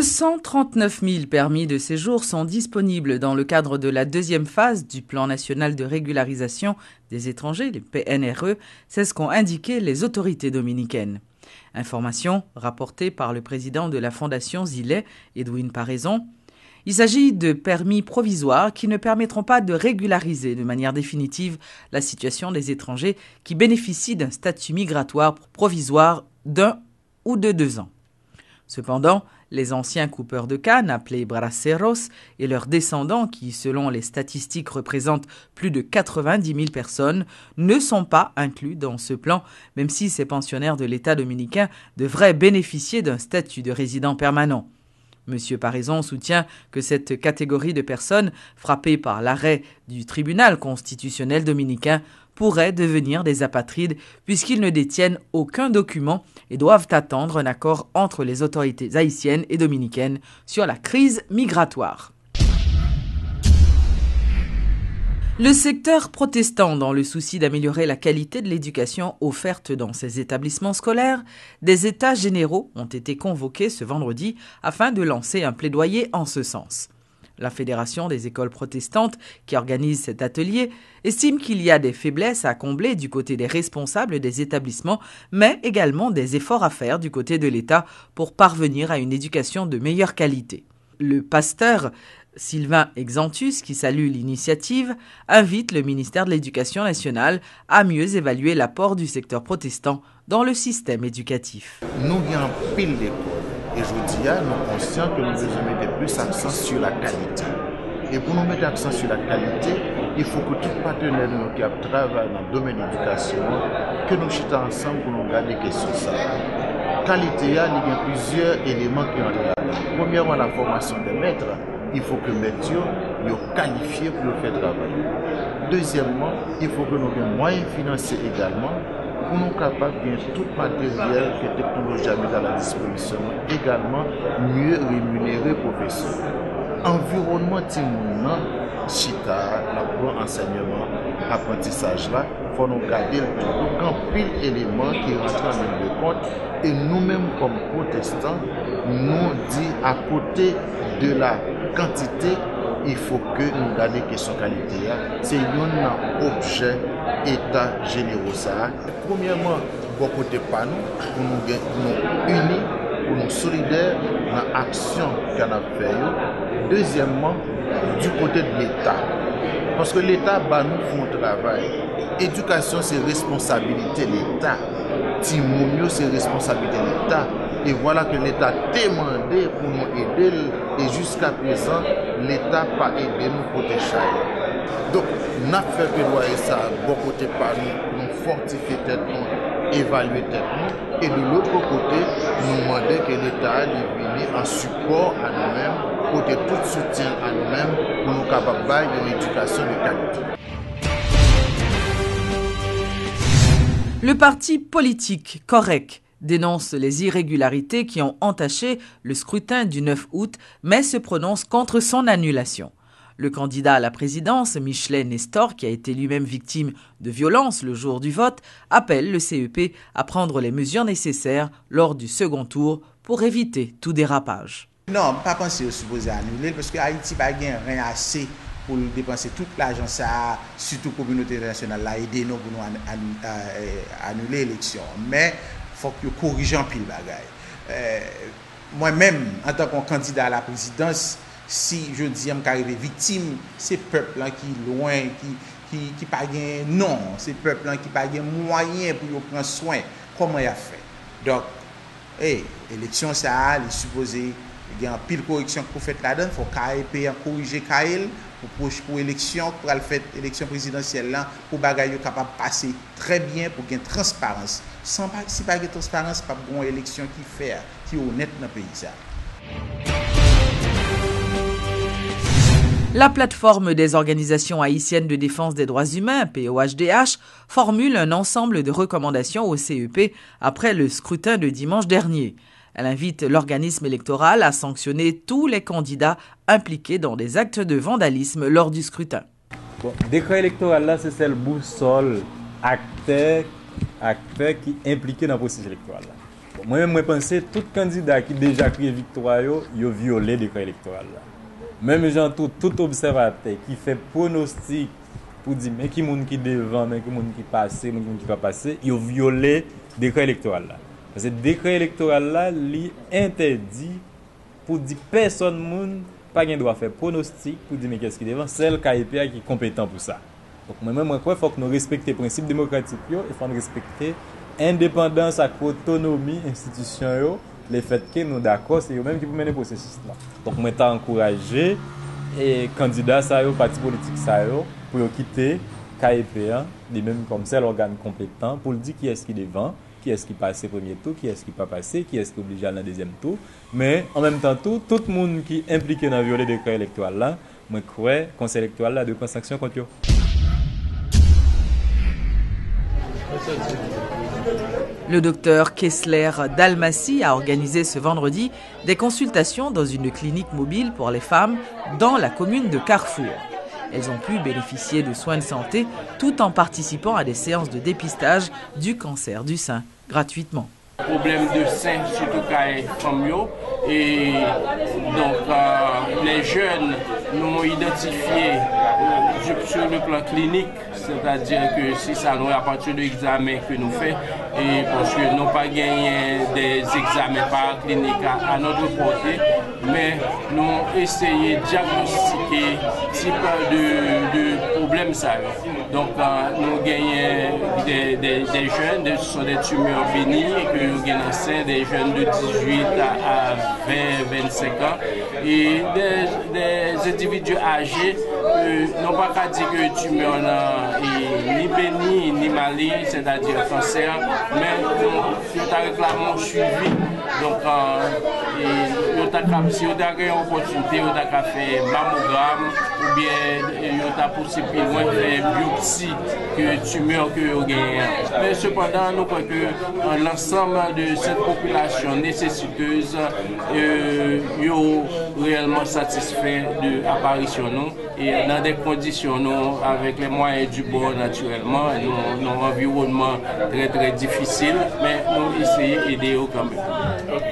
239 000 permis de séjour sont disponibles dans le cadre de la deuxième phase du Plan national de régularisation des étrangers, le PNRE, c'est ce qu'ont indiqué les autorités dominicaines. Information rapportée par le président de la Fondation Zilet, Edwin Paraison. Il s'agit de permis provisoires qui ne permettront pas de régulariser de manière définitive la situation des étrangers qui bénéficient d'un statut migratoire provisoire d'1 ou de 2 ans. Cependant, les anciens coupeurs de canne, appelés braceros, et leurs descendants, qui selon les statistiques représentent plus de 90 000 personnes, ne sont pas inclus dans ce plan, même si ces pensionnaires de l'État dominicain devraient bénéficier d'un statut de résident permanent. M. Paraison soutient que cette catégorie de personnes, frappées par l'arrêt du tribunal constitutionnel dominicain, pourraient devenir des apatrides puisqu'ils ne détiennent aucun document et doivent attendre un accord entre les autorités haïtiennes et dominicaines sur la crise migratoire. Le secteur protestant, dans le souci d'améliorer la qualité de l'éducation offerte dans ses établissements scolaires, des États généraux ont été convoqués ce vendredi afin de lancer un plaidoyer en ce sens. La Fédération des écoles protestantes, qui organise cet atelier, estime qu'il y a des faiblesses à combler du côté des responsables des établissements, mais également des efforts à faire du côté de l'État pour parvenir à une éducation de meilleure qualité. Le pasteur Sylvain Exantus, qui salue l'initiative, invite le ministère de l'Éducation nationale à mieux évaluer l'apport du secteur protestant dans le système éducatif. Nous avons pile d'écoles et je dis, nous sommes conscients que nous devons mettre plus accent sur la qualité. Et pour nous mettre accent sur la qualité, il faut que tout partenaire de nous qui travaillent dans le domaine de l'éducation, que nous chutons ensemble pour nous garder question ça. Qualité, il y a plusieurs éléments qui entrent là. Premièrement, la formation des maîtres. Il faut que les maîtres soient qualifiés pour le faire travailler. Deuxièmement, il faut que nous ayons moyens financiers également pour nous capables de bien tout matériel que la technologie a mis à la disposition, également mieux rémunérer les professeurs. Environnement, chita, enseignement, apprentissage là, il faut nous garder le grand pile d'éléments qui rentrent en ligne de compte. Et nous-mêmes, comme protestants, nous disons à côté de la quantité, il faut que nous gardions question qualité. C'est un objet État généraux. Premièrement, pour côté pas nous, pour nous unis, pour nous solidaires dans l'action qu'on a fait. Deuxièmement, du côté de l'État. Parce que l'État nous fait un travail. Éducation, c'est responsabilité de l'État. Timonio, c'est responsabilité de l'État. Et voilà que l'État a demandé pour nous aider. Et jusqu'à présent, l'État n'a pas aidé nous pour protéger. Donc, nous avons fait plaidoyer ça, bon côté par nous, nous fortifier tête nous, évaluer tête nous. Et de l'autre côté, nous demander que l'État vienne en support à nous-mêmes, côté tout soutien à nous-mêmes, pour nous capables d'une éducation de qualité. Le parti politique Correct dénonce les irrégularités qui ont entaché le scrutin du 9 août, mais se prononce contre son annulation. Le candidat à la présidence, Michelet Nestor, qui a été lui-même victime de violences le jour du vote, appelle le CEP à prendre les mesures nécessaires lors du second tour pour éviter tout dérapage. Non, pas penser au supposé annuler, parce que Haïti n'a rien assez pour dépenser toute l'argent, surtout la communauté internationale, a aidé nous pour nous annuler l'élection. Mais il faut que nous corrigeons pile bagaille. Moi-même, en tant que candidat à la présidence, si je dis que je suis victime, c'est le peuple qui est loin, qui n'a pas de non, c'est le peuple qui n'a pas de moyens pour prendre soin. Comment il a fait? Donc, l'élection, ça est supposé, il y a une pile correction pour faire là-dedans, il faut KAEP corriger KAEL pour l'élection, pour la faire l'élection présidentielle là, pour bagaille capable de passer très bien, pour qu'il y ait transparence. Si pas de transparence, pas de élection qui est honnête dans le pays. Ça. La plateforme des organisations haïtiennes de défense des droits humains, POHDH, formule un ensemble de recommandations au CEP après le scrutin de dimanche dernier. Elle invite l'organisme électoral à sanctionner tous les candidats impliqués dans des actes de vandalisme lors du scrutin. Bon, décret électoral là, c'est celle boussole acteur qui est impliqué dans le processus électoral. Moi-même, je pense que tout candidat qui déjà crié victoire, il a violé le décret électoral. Même gens, tout observateur qui fait pronostic pour dire mais qui monde qui devant, mais qui monde qui passe, mais qui monde qui va passer, il a violé le décret électoral. Parce que le décret électoral il interdit pour dire personne monde pas gain droit faire pronostic pour dire mais qu'est-ce qui devant, c'est le KIPA qui est compétent pour ça. Donc moi-même je crois qu'il faut que nous respecter les principes démocratiques, il faut nous respecter indépendance et autonomie institution, le fait que nous d'accord c'est eux même qui pour mener le processus là. Donc moi t'ai encouragé et candidats ça yo parti politique ça yo pour quitter KIPA, de même comme c'est l'organe compétent pour dire qui est-ce qui devant, qui est-ce qui passe au premier tour, qui est-ce qui pas passé, qui est-ce qui est obligé à aller dans le deuxième tour. Mais en même temps, tout le monde qui est impliqué dans le violer le décret électoral là, moi crois que le conseil électoral là de prendre sanction contre eux. Le docteur Kessler Dalmassi a organisé ce vendredi des consultations dans une clinique mobile pour les femmes dans la commune de Carrefour. Elles ont pu bénéficier de soins de santé tout en participant à des séances de dépistage du cancer du sein gratuitement. Problème de sein, surtout quand les femmes. Et donc, les jeunes nous ont identifié sur le plan clinique, c'est-à-dire que si ça nous à partir de l'examen que nous faisons, et parce que nous n'avons pas gagné des examens par clinique à notre portée, mais nous avons essayé de diagnostiquer type de problème ça. Donc, nous gagnons des jeunes, ce sont des tumeurs bénignes, que nous gagnons des jeunes de 18 à 20-25 ans, et des individus âgés n'ont pas qu'à dire que les tumeurs ni bénigne ni maligne, c'est-à-dire cancer, mais nous réclamons suivi. Donc, si vous avez une opportunité, vous avez fait mammogramme ou bien vous avez poussé plus loin faire biopsie que tumeur que vous avez. Mais cependant, nous croyons que l'ensemble de cette population nécessiteuse est réellement satisfait de l'apparition et dans des conditions avec les moyens du bord naturellement, dans un environnement très très difficile, mais nous essayons d'aider quand même.